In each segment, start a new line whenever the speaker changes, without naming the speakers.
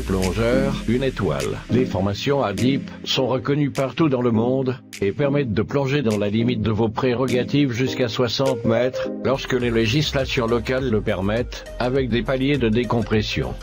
plongeur, une étoile. Les formations ADIP sont reconnues partout dans le monde, et permettent de plonger dans la limite de vos prérogatives jusqu'à 60 mètres, lorsque les législations locales le permettent, avec des paliers de décompression.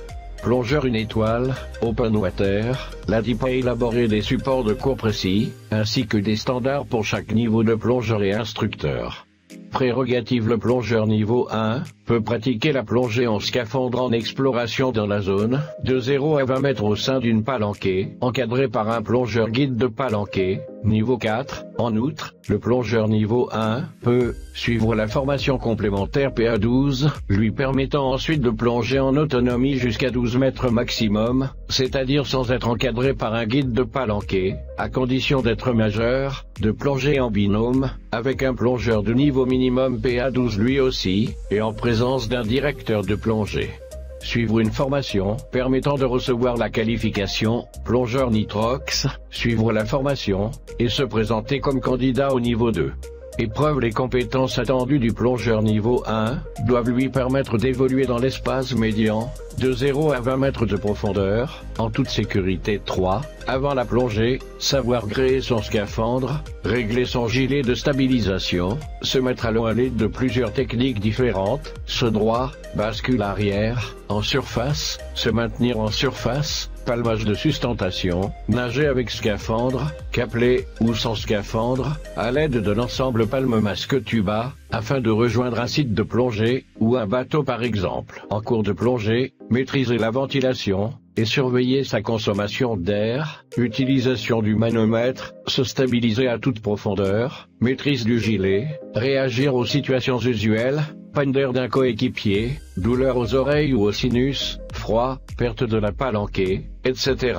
Plongeur une étoile, Open Water, l'ADIP a élaboré des supports de cours précis, ainsi que des standards pour chaque niveau de plongeur et instructeur. Prérogative: le plongeur niveau 1 peut pratiquer la plongée en scaphandre en exploration dans la zone de 0 à 20 mètres au sein d'une palanquée, encadrée par un plongeur guide de palanquée. Niveau 4, en outre, le plongeur niveau 1 peut suivre la formation complémentaire PA12, lui permettant ensuite de plonger en autonomie jusqu'à 12 mètres maximum, c'est-à-dire sans être encadré par un guide de palanquée, à condition d'être majeur, de plonger en binôme, avec un plongeur de niveau minimum PA12 lui aussi, et en présence d'un directeur de plongée. Suivre une formation permettant de recevoir la qualification plongeur nitrox, suivre la formation, et se présenter comme candidat au niveau 2. Épreuve: les compétences attendues du plongeur niveau 1 doivent lui permettre d'évoluer dans l'espace médian, de 0 à 20 mètres de profondeur, en toute sécurité. 3. Avant la plongée, savoir gréer son scaphandre, régler son gilet de stabilisation, se mettre à l'eau à l'aide de plusieurs techniques différentes, saut droit, bascule arrière, en surface, se maintenir en surface, palmage de sustentation, nager avec scaphandre, capelet ou sans scaphandre, à l'aide de l'ensemble palme-masque tuba, afin de rejoindre un site de plongée, ou un bateau par exemple. En cours de plongée, maîtriser la ventilation, et surveiller sa consommation d'air, utilisation du manomètre, se stabiliser à toute profondeur, maîtrise du gilet, réagir aux situations usuelles, panne d'air d'un coéquipier, douleur aux oreilles ou au sinus, froid, perte de la palanquée, etc.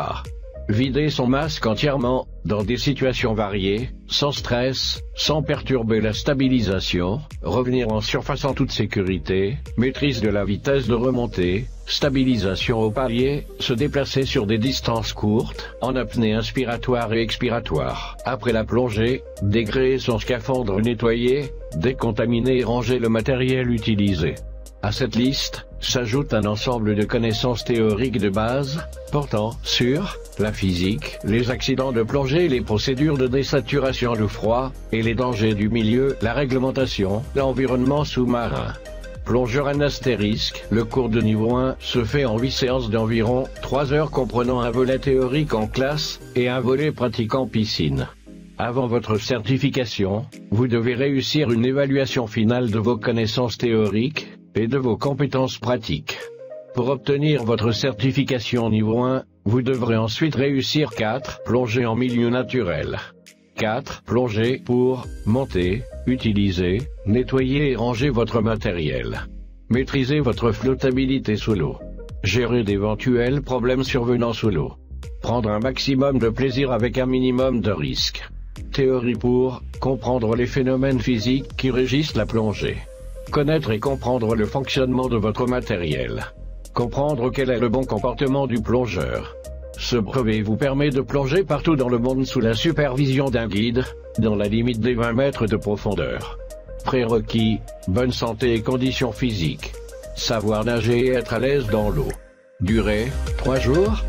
Vider son masque entièrement, dans des situations variées, sans stress, sans perturber la stabilisation, revenir en surface en toute sécurité, maîtrise de la vitesse de remontée, stabilisation au palier, se déplacer sur des distances courtes, en apnée inspiratoire et expiratoire. Après la plongée, dégréer son scaphandre, nettoyer, décontaminer et ranger le matériel utilisé. À cette liste, s'ajoute un ensemble de connaissances théoriques de base, portant sur la physique, les accidents de plongée, les procédures de désaturation à l'eau froid, et les dangers du milieu, la réglementation, l'environnement sous-marin. Plongeur un astérisque, le cours de niveau 1 se fait en 8 séances d'environ 3 heures comprenant un volet théorique en classe, et un volet pratique en piscine. Avant votre certification, vous devez réussir une évaluation finale de vos connaissances théoriques, et de vos compétences pratiques. Pour obtenir votre certification niveau 1, vous devrez ensuite réussir 4 plongées en milieu naturel. 4 plongées pour monter, utiliser, nettoyer et ranger votre matériel. Maîtriser votre flottabilité sous l'eau. Gérer d'éventuels problèmes survenant sous l'eau. Prendre un maximum de plaisir avec un minimum de risque. Théorie pour comprendre les phénomènes physiques qui régissent la plongée. Connaître et comprendre le fonctionnement de votre matériel. Comprendre quel est le bon comportement du plongeur. Ce brevet vous permet de plonger partout dans le monde sous la supervision d'un guide, dans la limite des 20 mètres de profondeur. Prérequis: bonne santé et conditions physiques. Savoir nager et être à l'aise dans l'eau. Durée: 3 jours.